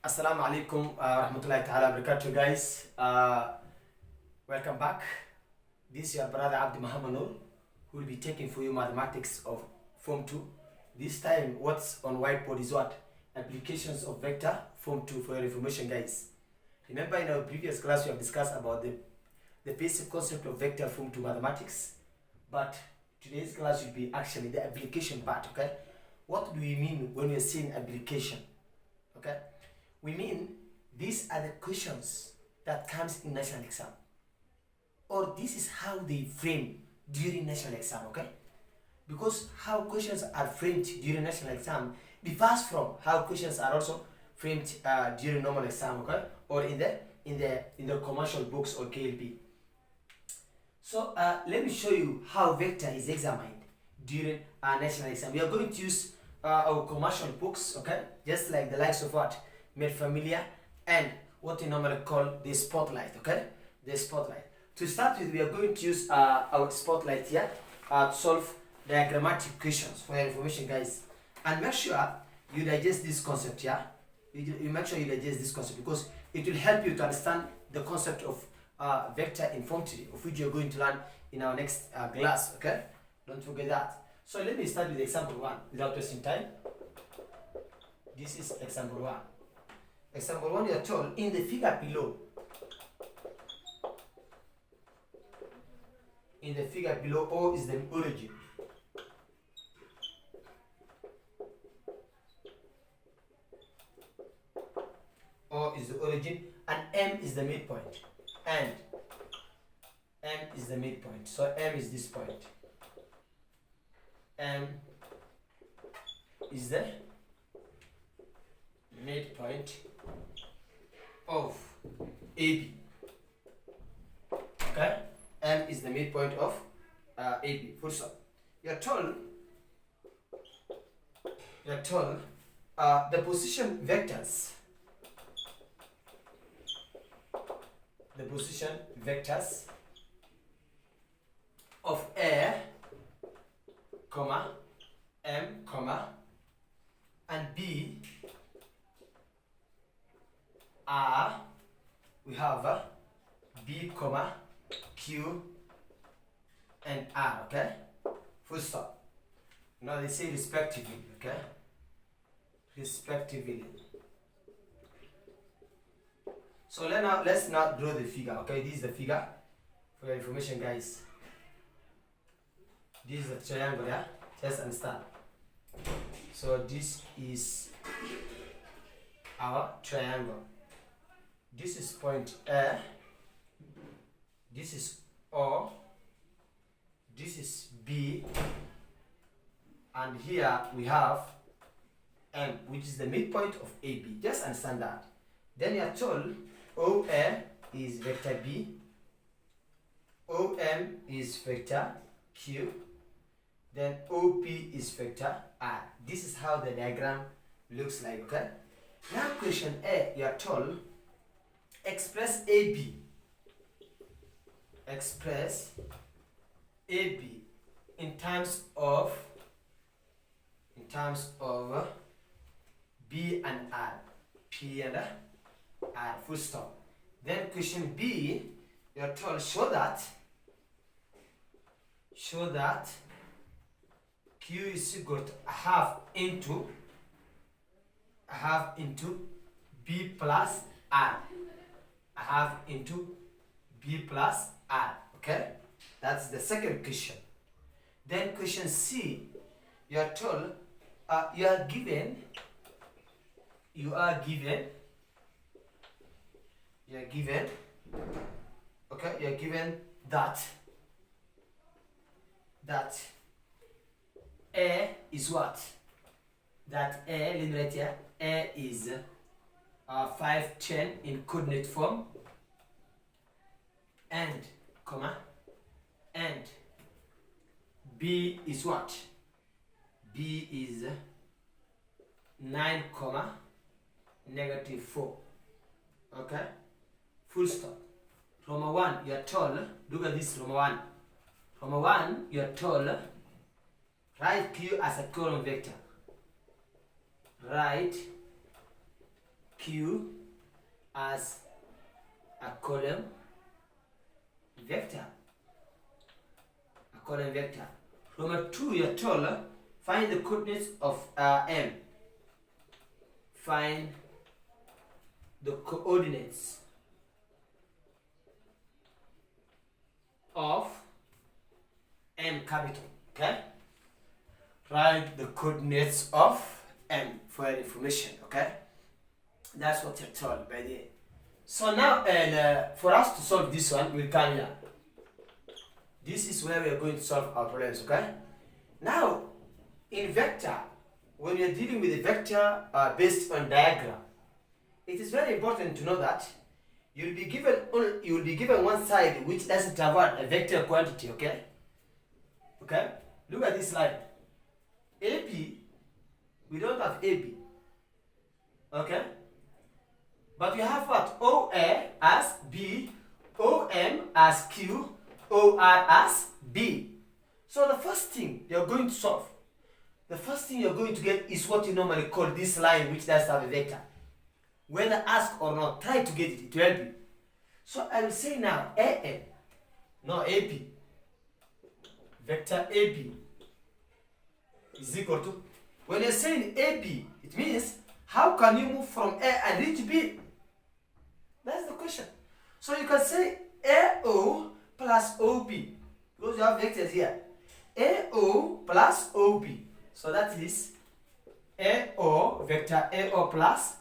Assalamu alaikum rahmatullahi ta'ala barakatuh, guys. Welcome back. This is your brother Abdi Muhammad Noor, who will be taking for you mathematics of Form 2. This time, what's on whiteboard is what? Applications of vector Form 2 for your information, guys. Remember in our previous class we have discussed about the basic concept of vector Form 2 mathematics, but today's class will be actually the application part, okay? What do we mean when we are saying application? Okay? We mean these are the questions that comes in national exam, or this is how they frame during national exam, okay? Because how questions are framed during national exam differs from how questions are also framed during normal exam, okay, or in the commercial books or KLP. So let me show you how vector is examined during national exam. We are going to use our commercial books, okay, just like the likes of what made familiar and what we normally call the spotlight, okay, the spotlight. To start with, we are going to use our spotlight here to solve diagrammatic questions for your information, guys. And make sure you digest this concept here. You make sure you digest this concept because it will help you to understand the concept of vector in Form 3, of which you're going to learn in our next class, okay? Don't forget that. So let me start with example 1 without wasting time. This is example 1. Example 1, you are told in the figure below. In the figure below, O is the origin. O is the origin and M is the midpoint. And M is the midpoint. So M is this point. M is the midpoint of AB. Okay? M is the midpoint of AB. Full stop. You're told the position vectors. The position vectors of A, comma, M, comma, and B are, we have B, comma, Q, and R, okay? Full stop. Now they say respectively, okay? Respectively. So let's now draw the figure, okay? This is the figure for your information, guys. This is the triangle, yeah? Just understand. So this is our triangle. This is point A. This is O. This is B. And here we have M, which is the midpoint of AB. Just understand that. Then you are told OA is vector B, OM is vector Q, then OP is vector R. This is how the diagram looks like, okay? Now question A, you are told express AB. Express AB in terms of B and R. P and R, full stop. Then question B, you are told show that Q is equal to half into B plus R. Half into B plus R, okay? That's the second question. Then question C, you are told you are given that A is what? That A, let me write here, A is 510 in coordinate form, and comma, and B is what? B is 9 comma negative 4. Okay? Full stop. Roma 1, you are told, look at this Roma 1. Roma 1, you are told, write Q as a column vector. Write Q as a column vector. Number 2, you're told find the coordinates of M. Find the coordinates of M capital. Okay? Write the coordinates of M for your information. Okay? That's what you're told by the. So now, for us to solve this one, we'll come here. This is where we are going to solve our problems. Okay? Now, in vector, when you're dealing with a vector based on diagram, it is very important to know that you'll be given one side which doesn't have a vector quantity. Okay? Okay? Look at this slide. AB, we don't have AB. Okay? But we have what? OA as B, OM as Q, OR as B. So the first thing you're going to solve, the first thing you're going to get is what you normally call this line which does have a vector. Whether asked or not, try to get it to help you. So I will say now AM, no AB, vector AB is equal to, when you're saying AB, it means how can you move from A and reach B? That's the question. So you can say AO plus OB, because you have vectors here. AO plus OB. So that is AO, vector AO plus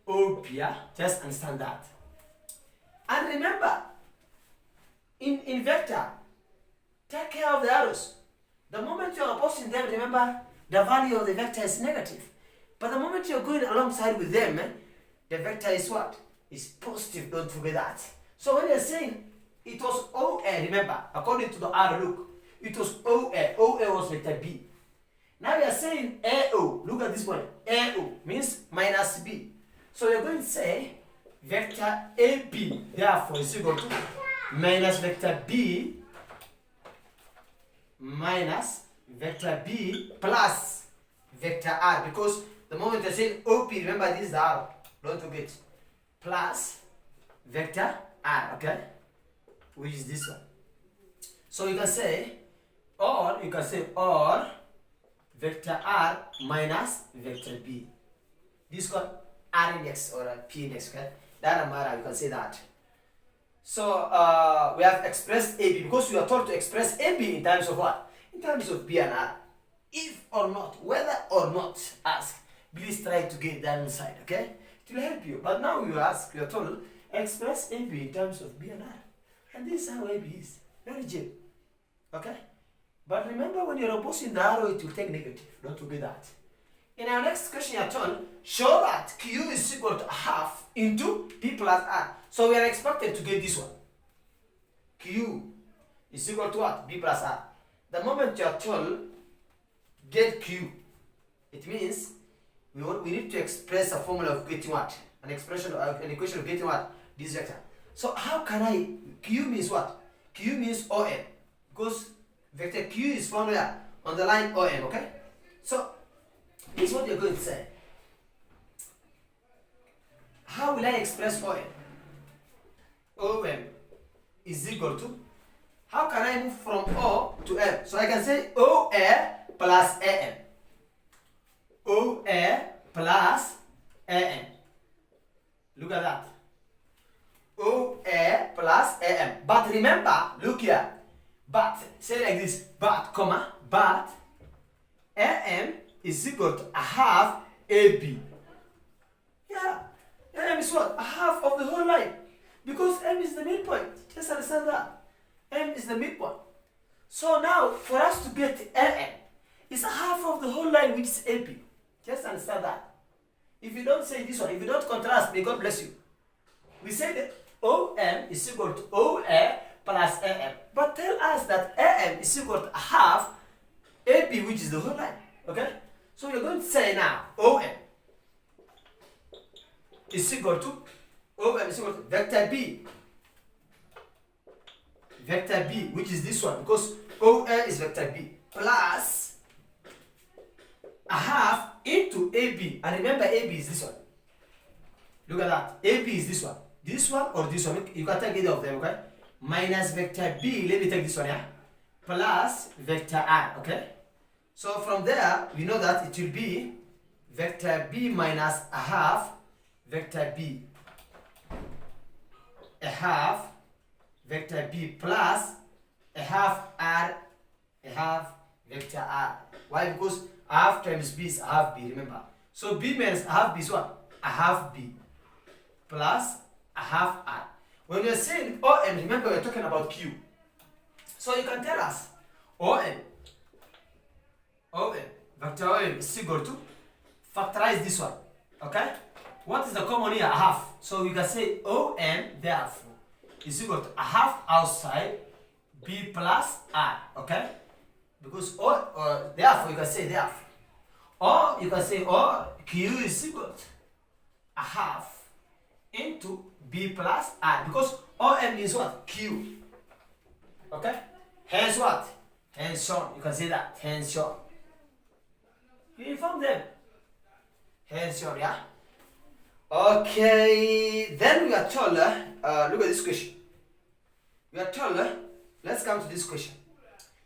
OB. Yeah? Just understand that. And remember, in vector, take care of the arrows. The moment you are opposing them, remember, the value of the vector is negative. But the moment you're going alongside with them, the vector is what? Is positive, don't forget that. So when you're saying it was OA, remember, according to the arrow, look, it was OA. OA was vector B. Now we are saying AO. Look at this one. AO means minus B. So you're going to say vector AB, therefore, is equal to minus vector B minus vector B plus vector R. Because the moment you're saying OP, remember this is the R. Don't forget. Plus vector R, okay? Which is this one. So you can say or vector R minus vector B. This is called R index or a P index, okay? Doesn't matter, you can say that. So we have expressed AB because we are told to express AB in terms of what? In terms of B and R. If or not, whether or not ask, please try to get that inside, okay? It will help you. But now you ask, you are told, express AB in terms of B and R. And this is how AB is. Very cheap. Okay? But remember, when you're opposing the arrow, it will take negative. Don't forget that. In our next question, you're told, show that Q is equal to half into P plus R. So we are expected to get this one. Q is equal to what? B plus R. The moment you're told, get Q, it means we need to express a formula of getting what? An equation of getting what? This vector. So how can I? Q means what? Q means OM. Because vector Q is found where? On the line OM, okay? So this is what you're going to say. How will I express OM? OM is equal to, how can I move from O to M? So I can say OA plus AM. OA plus AM. Look at that. OA plus AM. But remember, look here. But, say like this, but AM is equal to a half AB. Yeah, AM is what? A half of the whole line. Because M is the midpoint. Just understand that. M is the midpoint. So now, for us to get AM, it's a half of the whole line which is AB. Just understand that. If you don't say this one, if you don't contrast, may God bless you. We say that OM is equal to OA plus AM. But tell us that AM is equal to half AB, which is the whole line. Okay? So you're going to say now, OM is equal to vector B. Vector B, which is this one, because OA is vector B, plus a half into AB. And remember, AB is this one. Look at that. AP is this one. This one or this one. You can take either of them, okay? Minus vector B. Let me take this one, yeah? Plus vector I, okay? So from there, we know that it will be vector B minus a half vector B. A half vector B plus a half R, a half vector R. Why? Because a half times B is a half B, remember? So B minus a half B is what? A half B plus a half R. When we are saying OM, remember we are talking about Q. So you can tell us OM, vector OM is equal to, factorize this one, okay? What is the common here? A half. So you can say OM, therefore, is equal to a half outside B plus R, okay? Because therefore, you can say therefore. Or you can say Q is equal to a half into B plus R. Because OM is what? Q. Okay? Hence what? Hence shown. You can say that. Hence shown. You inform them. Hence shown, yeah? Okay. Then we are told, look at this question. We are told, let's come to this question.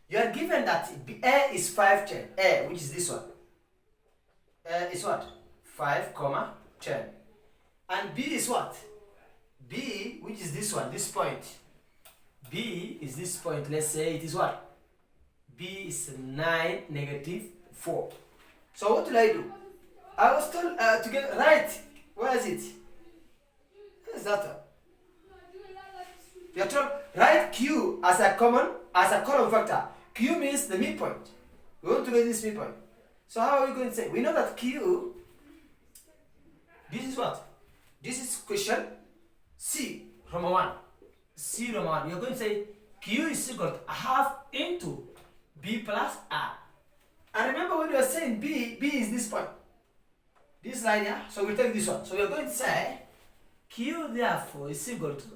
You are given that A is 5, 10. A, which is this one. A is what? 5, 10. And B is what? B, which is this one, this point. B is this point. Let's say it is what? B is 9, negative 4. So what will I do? I was told to get right. Where is it? Where is that one? You are told write Q as a column factor. Q means the midpoint. We want to get this midpoint. So how are we going to say? We know that Q, this is what? This is question C, Roman 1. C, Roman 1. You're going to say Q is equal to a half into B plus R. And remember when we are saying B is this point. This line here. So we'll take this one. So we're going to say Q therefore is equal to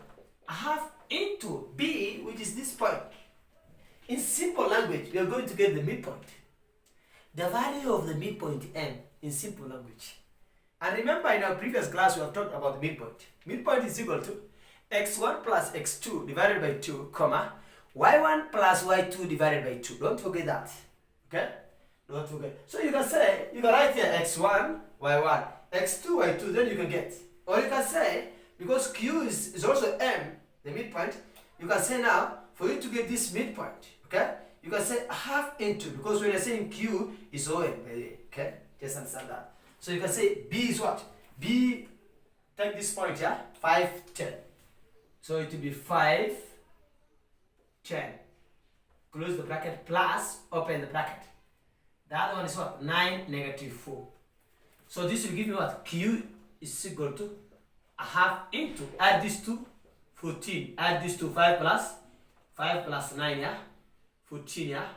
a half into B, which is this point. In simple language, we are going to get the midpoint. The value of the midpoint M in simple language. And remember in our previous class we have talked about the midpoint. Midpoint is equal to x1 plus x2 divided by 2, comma, y1 plus y2 divided by 2. Don't forget that. Okay? Don't forget. So you can say, you can write here x1, y1, x2, y2, then you can get. Or you can say, because Q is also M, the midpoint, you can say now, for you to get this midpoint, okay, you can say half into, because when you're saying Q is OM, okay, just understand that. So you can say B is what? B, take this point, yeah, 5, 10. So it will be 5, 10. Close the bracket plus, open the bracket. The other one is what? 9, negative 4. So this will give me what? Q is equal to a half into, add this to 14, add this to 5 plus 9, yeah? 14, yeah?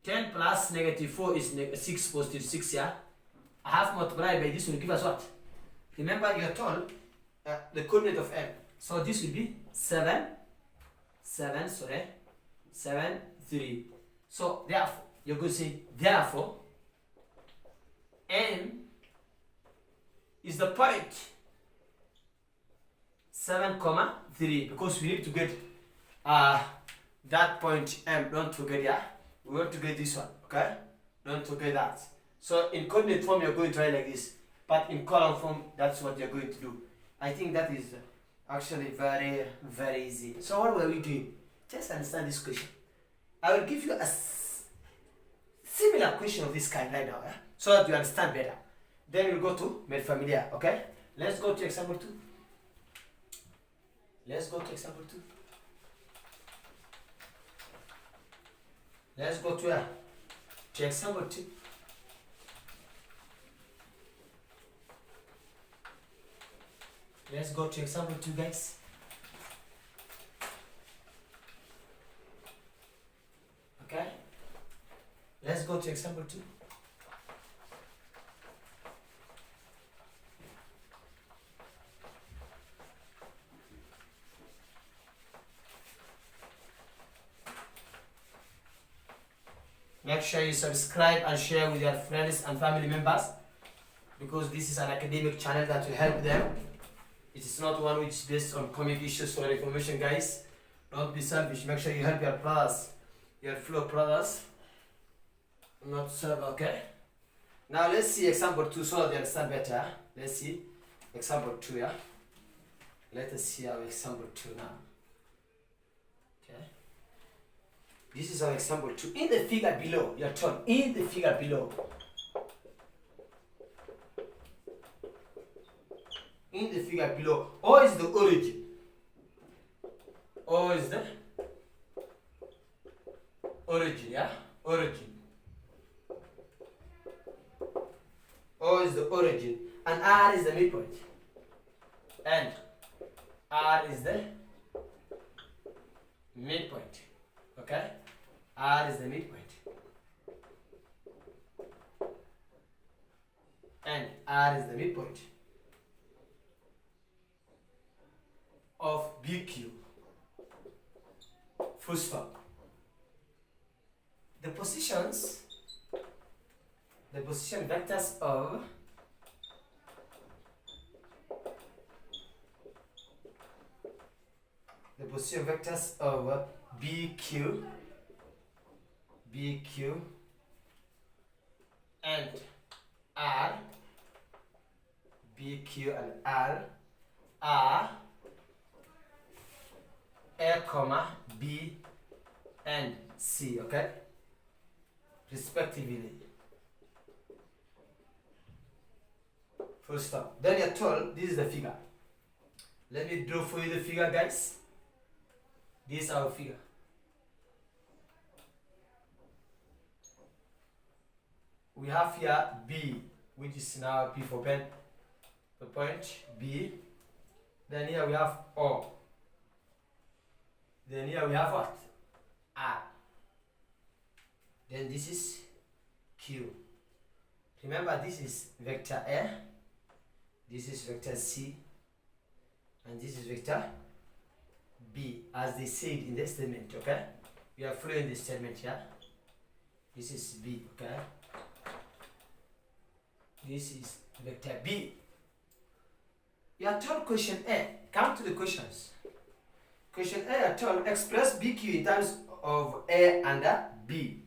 10 plus negative 4 is 6, positive 6, yeah? A half multiplied by this will give us what? Remember, you're told the coordinate of M. So this will be 7, 3. So therefore, you're going to say, therefore, M is the point 7, 3, because we need to get that point M. Don't forget, yeah? We want to get this one, okay? Don't forget that. So in coordinate form, you're going to write like this, but in column form, that's what you're going to do. I think that is actually very, very easy. So what were we doing? Just understand this question. I will give you a similar question of this kind right now, yeah? So that you understand better. Then we'll go to made familiar, okay? Let's go to example 2. Let's go to example 2. Let's go to where? To example 2. Let's go to example 2, guys. Okay? Let's go to example 2. Make sure you subscribe and share with your friends and family members, because this is an academic channel that will help them It is not one which is based on comic issues or information, guys. Don't be selfish. Make sure you help your brothers, your fellow brothers, not serve. Okay. Now let's see example 2 so that you understand better. Let's see example 2. Yeah. Let us see our example 2 now. Okay. This is our example 2. In the figure below, you're told in the figure below. In the figure below, O is the origin. O is the origin, yeah? Origin. O is the origin. And R is the midpoint. And R is the midpoint. Okay? R is the midpoint. And R is the midpoint of BQ. Full stop. The position vectors of BQ and R, BQ and R are A, B and C, okay? Respectively. Full stop. Then you're told this is the figure. Let me draw for you the figure, guys. This is our figure. We have here B, which is now P for pen, the point B. Then here we have O. Then here we have what? R. Then this is Q. Remember, this is vector A, this is vector C, and this is vector B, as they said in the statement, okay? We are following the statement here. This is B, okay? This is vector B. You are told question A. Come to the questions. Question A, you are told express BQ in terms of A and B.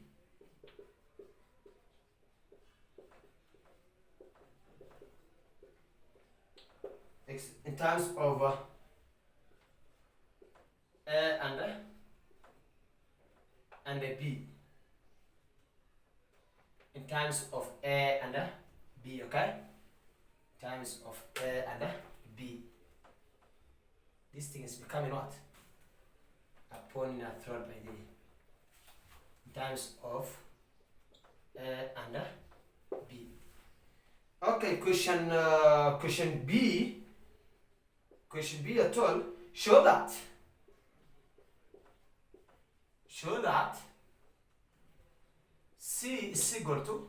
In terms of A and B. In terms of A and B, okay? In terms of A and B. This thing is becoming what? A pawn in a throat by the. In terms of A and B. Okay, question B. Question B at all. Show that C is equal to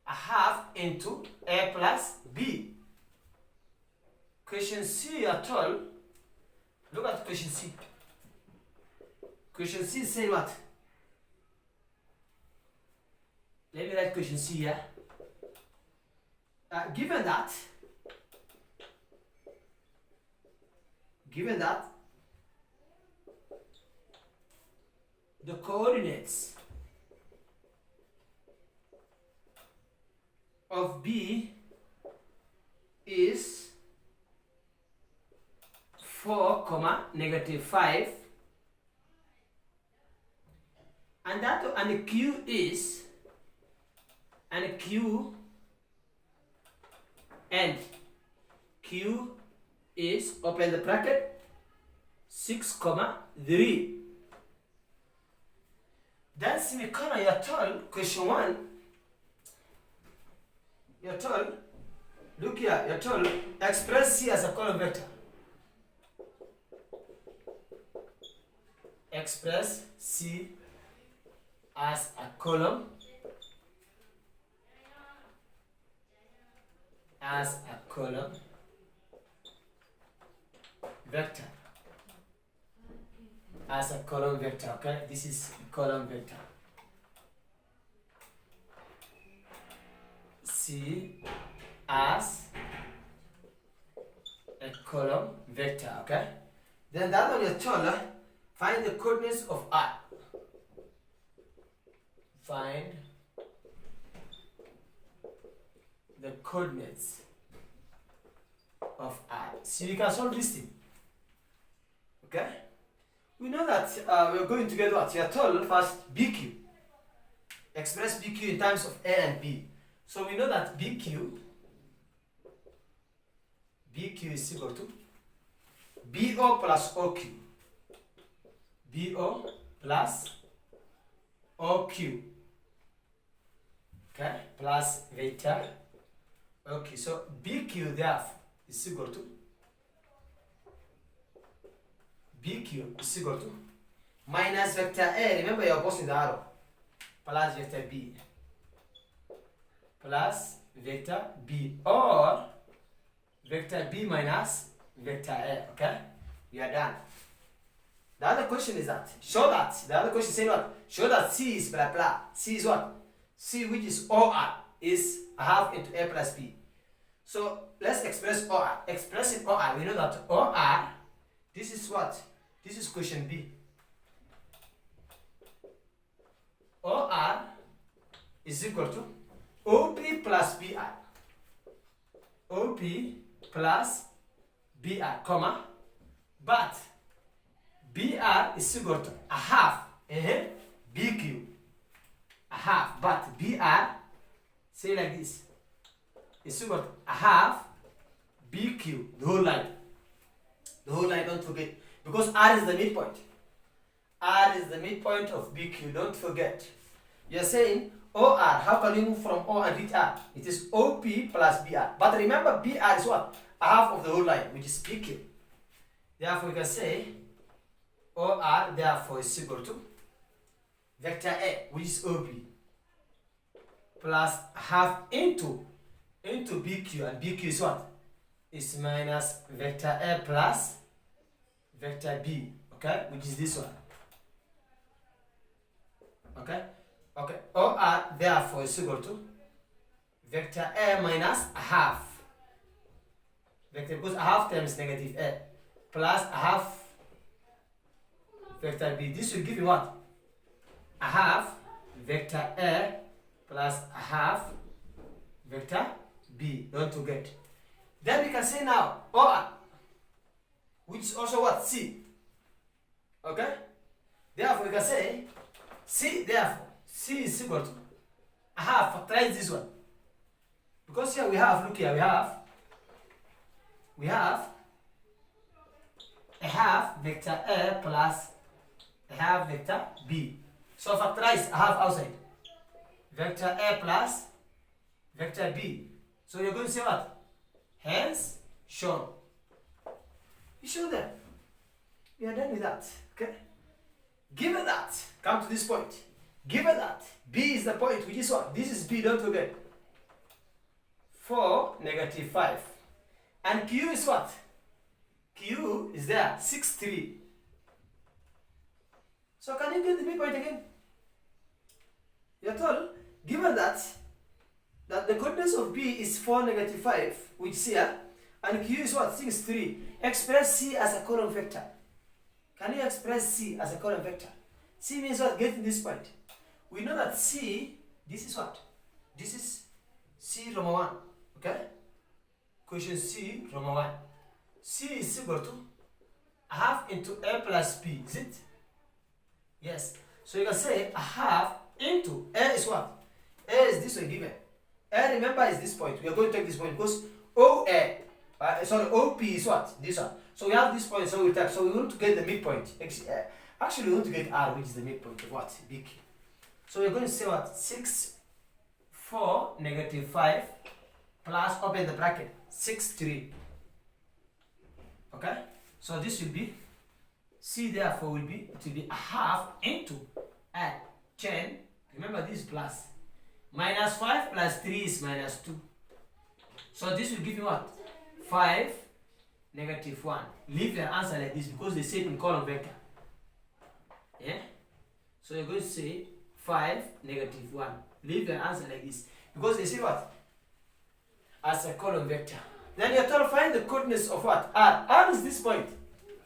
a half into A plus B. Question C at all. Look at question C. Question C say what? Let me write question C here. Given that the coordinates of B is 4, -5, and Q is open the bracket 6, 3. Then semicolon, you're told question 1. You're told, look here, you're told express C as a column vector. Express C as a column vector. As a column vector, okay? This is column vector. C as column vector, okay? Then that one you're told, find the coordinates of R. Find the coordinates of R. So you can solve this thing. Okay? We know that we're going to get what? You're told first BQ. Express BQ in terms of A and B. So we know that BQ is equal to BO plus OQ. BO plus OQ. Okay? Plus vector OQ. So BQ therefore is equal to minus vector A. Remember you're posting the arrow. Plus vector B. Plus vector B. Or vector B minus vector A. Okay? We are done. The other question is that, show that, the other question is saying what? Show that C is blah blah. C is what? C, which is OR, is a half into A plus B. So let's express OR. Expressing OR, we know that OR, this is what? This is question B. OR is equal to OP plus BR. OP plus BR, comma, but BR is equal to a half BQ. A half, but BR, say like this, is equal to a half BQ, the whole line. The whole line, don't forget. Because R is the midpoint. R is the midpoint of BQ, don't forget. You're saying OR, how can you move from O and reach R? It is OP plus BR. But remember, BR is what? A half of the whole line, which is BQ. Therefore, we can say OR, therefore, is equal to vector A, which is OP, plus half into BQ, and BQ is what? Is minus vector A plus vector B, okay? Which is this one. Okay? Okay. OR, therefore, is equal to vector A minus a half. Vector, because a half times negative A, plus a half vector B. This will give you what? A half vector A plus a half vector B. Don't forget. Then we can say now OR, which is also what? C. Okay? Therefore, we can say C, therefore, C is equal to a half. Factorize this one. Because here we have, look here, we have a half vector A plus a half vector B. So factorize a half outside. Vector A plus vector B. So you're going to say what? Hence shown. You show them. We are done with that. Okay? Given that, come to this point. Given that B is the point, which is what? This is B, don't forget. 4, negative 5. And Q is what? Q is there, 6, 3. So can you get the midpoint again? You're told, given that the coordinates of B is 4, negative 5, which is here, and Q is what? 6, 3. Express C as a column vector. Can you express C as a column vector? C means what? Getting this point. We know that C, this is what? This is C, Roma 1. Okay? Question C, Roma 1. C is equal to a half into A plus B. Is it? Yes. So you can say a half into A is what? A is this one given. A, remember, is this point. We are going to take this point because OA, OP is what? This one. So we have this point, so we take. So we want to get the midpoint. Actually, we want to get R, which is the midpoint of what? BQ. So we're going to say what? 6, 4, negative 5, plus, open the bracket, 6, 3. Okay? So this will be, C therefore will be, it will be a half into 10. Remember this plus. Minus 5 plus 3 is minus 2. So this will give you what? 5, negative 1. Leave your answer like this because they say it in column vector. Yeah? So you're going to say 5, negative 1. Leave your answer like this. Because they say what? As a column vector. Then you're told find the coordinates of what? R. R is this point,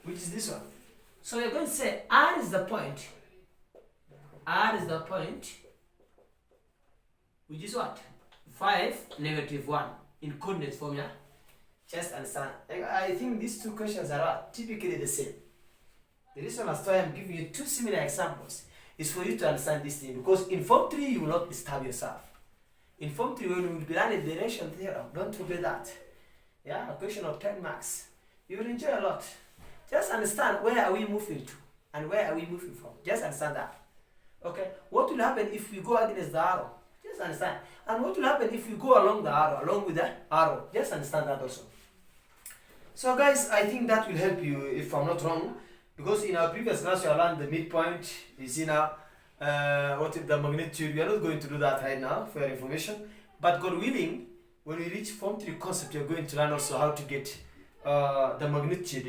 which is this one. So you're going to say R is the point. R is the point, which is what? 5, -1 in coordinates form, yeah? Just understand. I think these two questions are what? Typically the same. The reason as why I'm giving you two similar examples is for you to understand this thing, because in Form 3 you will not disturb yourself. In Form 3 when we will be learning the derivation theorem, don't forget that. Yeah, a question of 10 marks. You will enjoy a lot. Just understand where are we moving to and where are we moving from. Just understand that. Okay, what will happen if we go against the arrow? Just understand. And what will happen if we go along the arrow, along with the arrow? Just understand that also. So guys, I think that will help you if I'm not wrong, because in our previous class we learned the midpoint. You see now what is the magnitude. We are not going to do that right now for your information, but God willing, when we reach Form 3 concept, you're going to learn also how to get the magnitude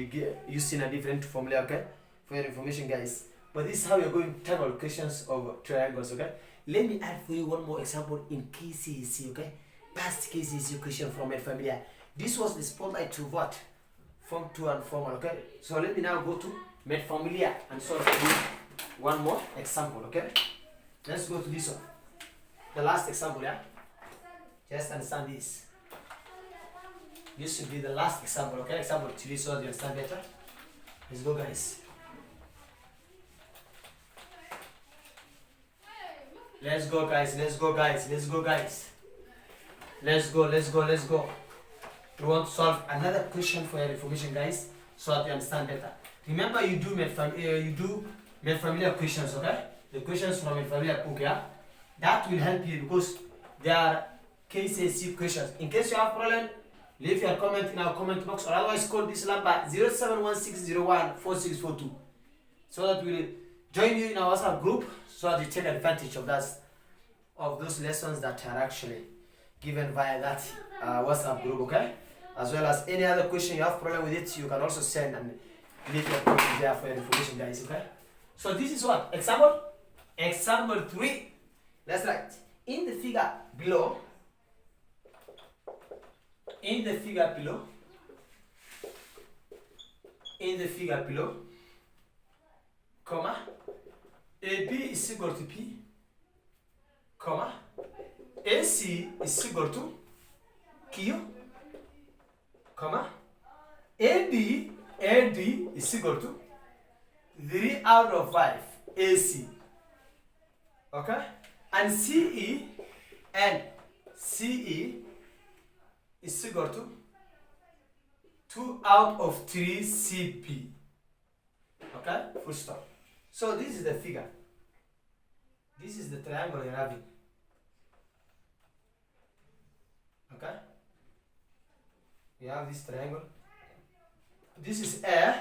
using a different formula, okay, for your information guys. But this is how you're going to tackle questions of triangles, okay. Let me add for you one more example in KCSE, okay, past KCSE question from Med Familia. This was the spotlight to what? Form 2 and Form 1, okay. So let me now go to Med Familia and solve one more example, okay. Let's go to this one, the last example, yeah. Just understand this. This should be the last example, okay? Example 3, so you understand better. Let's go, guys. Let's go, guys. Let's go, guys. Let's go, guys. Let's go. Let's go. Let's go. We want to solve another question for your information, guys, so that you understand better. Remember, you do Med Familia questions, okay? The questions from Med Familia book, yeah. That will help you because they are KCSE questions. In case you have problem, leave your comment in our comment box, or otherwise call this number 0716014642, so that we'll join you in our WhatsApp group, so that you take advantage of those lessons that are actually given via that WhatsApp group, okay? As well as any other question you have problem with it, you can also send and leave your comment there for your information, guys, okay? So this is what? Example 3. Let's write. In the figure below, comma, AB is equal to P, comma, AC is equal to Q, comma, AD is equal to 3 out of 5 AC, okay, and CE is equal to 2 out of 3 CP, okay, full stop. So this is the figure. This is the triangle you're having, okay. We have this triangle. This is A,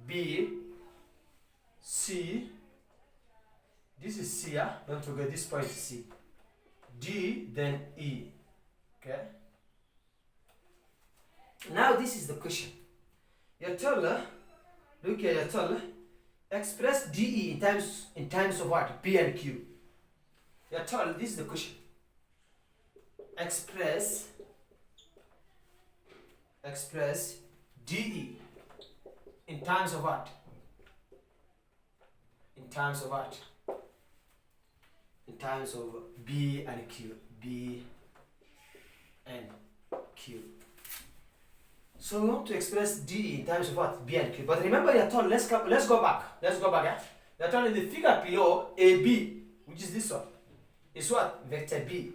B, C. This is C, yeah? Don't forget this point is C. D, then E. Okay? Now this is the question. You're told, look here, you're told, express DE in terms of what? P and Q. You're told, this is the question. Express DE in terms of what? In terms of what? In terms of B and Q. B and Q. So we want to express DE in terms of what? B and Q. But remember, you're told, let's go back. Yeah? You're told in the figure below, AB, which is this one, is what? Vector B.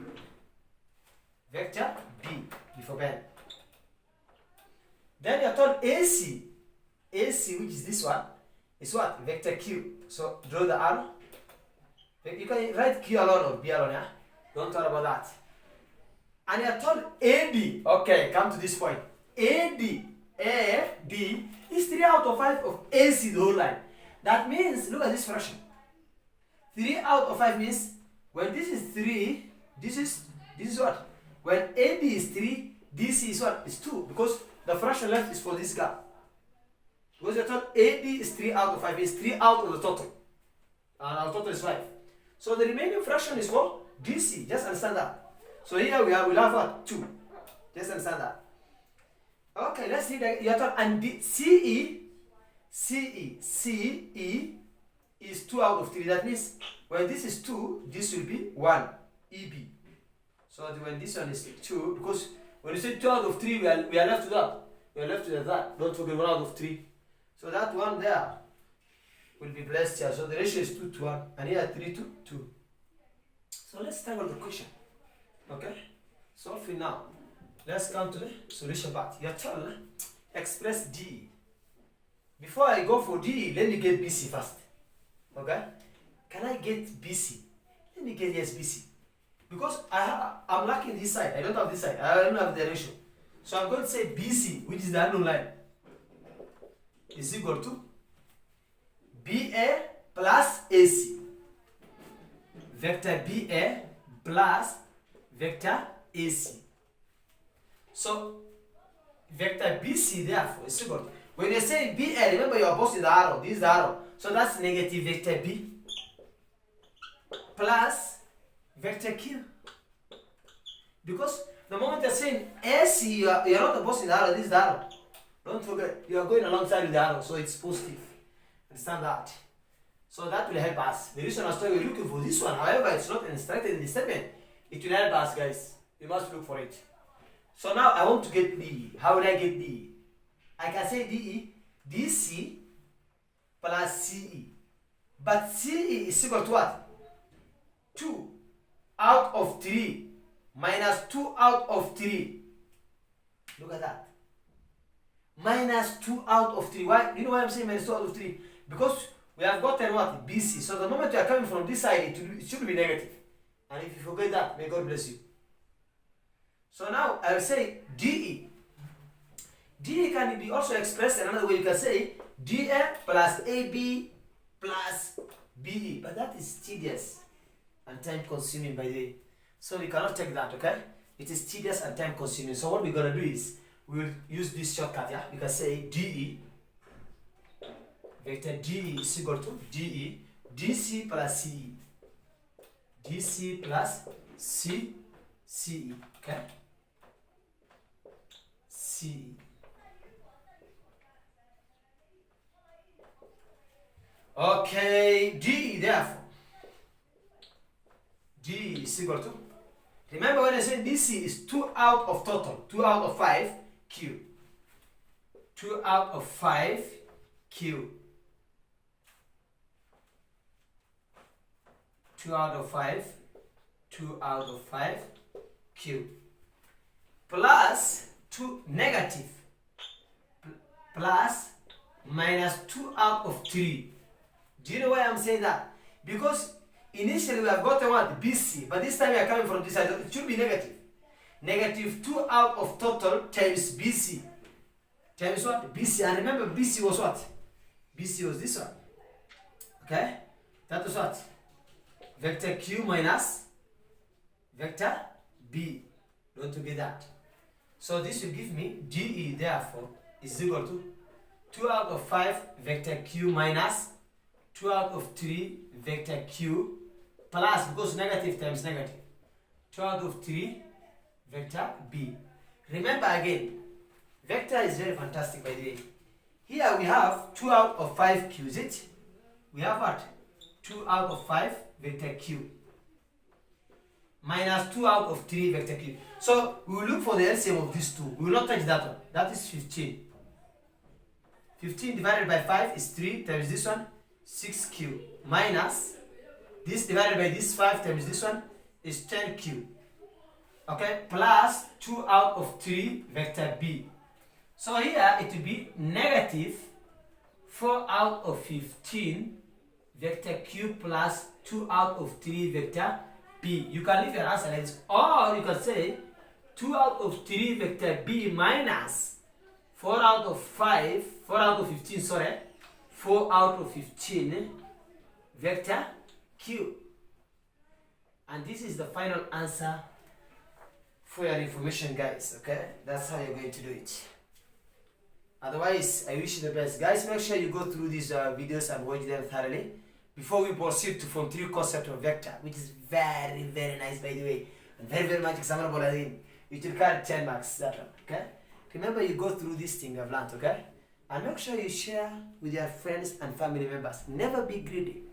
Vector B before Ben. Then you're told AC, which is this one, is what? Vector Q. So draw the arrow. You can write Q alone or B alone, yeah? Don't worry about that. And you're told AD. Okay, come to this point. AD is 3 out of 5 of AC, the whole line. That means, look at this fraction. 3 out of 5 means when this is 3, this is what? When AD is 3, DC is what? Is 2, because the fraction left is for this guy. Because you're told AD is 3 out of 5, is 3 out of the total. And our total is 5. So the remaining fraction is what? DC. Just understand that. So here we'll have what? 2. Just understand that. Okay, let's see that your turn. And CE is 2 out of 3. That means when this is 2, this will be 1. EB. So when this one is 2, because when you say 2 out of 3, we are left with that. We are left with that. Don't forget 1 out of 3. So that one there will be blessed here. So the ratio is 2 to 1. And here 3 to 2. So let's tackle the question. Okay? Solve it now. Let's come to the solution part. Your turn. Express DE. Before I go for DE, let me get BC first. Okay? Can I get BC? Let me get yes BC. Because I'm lacking this side. I don't have this side. I don't have the ratio. So I'm going to say BC, which is the unknown line, is equal to BA plus AC. Vector BA plus vector AC. So vector BC therefore is equal to, when you say BA, remember you are opposing the arrow. This is the arrow. So that's negative vector B plus vector Q. Because the moment you're saying AC, you are not opposing the arrow. This is the arrow. Don't forget, you are going alongside with the arrow, so it's positive. Understand that? So that will help us. The reason I started looking for this one, however, it's not instructed in the statement. It will help us, guys. You must look for it. So now I want to get DE. How will I get DE? I can say DE, DC plus CE. But CE is equal to what? 2 out of 3 minus 2 out of 3. Look at that. Minus 2 out of 3. Why? You know why I'm saying minus 2 out of 3? Because we have gotten what? BC. So the moment you are coming from this side, it should be negative. And if you forget that, may God bless you. So now I will say DE. DE can be also expressed another way. You can say DA plus AB plus BE. But that is tedious and time consuming, by the way. So we cannot take that, okay? It is tedious and time consuming. So what we're going to do is we will use this shortcut, yeah? We can say DE. Vector DE is equal to DE DC plus CE. DC plus CE, okay? CE. Okay, DE therefore. DE is equal to, remember when I said DC is 2 out of total, 2 out of 5 Q. 2 out of 5 Q. 2 out of 5, 2 out of 5 Q. Plus 2 negative, plus minus 2 out of 3. Do you know why I'm saying that? Because initially we have gotten what? BC, but this time we are coming from this side, it should be negative. Negative 2 out of total times BC. Times what? BC. And remember BC was what? BC was this one. Okay? That was what? Vector Q minus vector B. Don't forget that. So this will give me DE therefore is equal to 2 out of 5 vector Q minus 2 out of 3 vector Q plus, because negative times negative, 2 out of 3 vector B. Remember again, vector is very fantastic, by the way. Here we have 2 out of 5 Q, is it? We have what? 2 out of 5 vector Q minus 2 out of 3 vector Q. So we will look for the LCM of these two. We will not touch that one. That is 15. 15 divided by 5 is 3 times this one, 6Q, minus this divided by this 5 times this one is 10Q. Okay, plus 2 out of 3 vector B. So here it will be negative 4 out of 15 vector Q plus 2 out of 3 vector B. You can leave your answer like this, or you can say 2 out of 3 vector B minus 4 out of 15, sorry, 4 out of 15 vector Q. And this is the final answer for your information, guys, okay? That's how you're going to do it. Otherwise, I wish you the best. Guys, make sure you go through these videos and watch them thoroughly before we proceed to Form 3 concept of vector, which is very, very nice, by the way, and very, very much examinable. I think it will carry 10 marks, that one, okay? remember you go through this thing I've learned, okay? And make sure you share with your friends and family members. Never be greedy.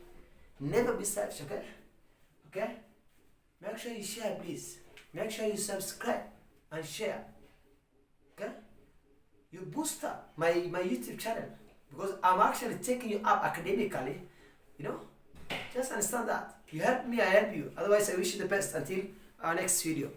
Never be selfish, okay? Okay? Make sure you share, please. Make sure you subscribe and share. Okay? You boost up my YouTube channel because I'm actually taking you up academically. You know? Just understand that. You help me, I help you. Otherwise, I wish you the best until our next video.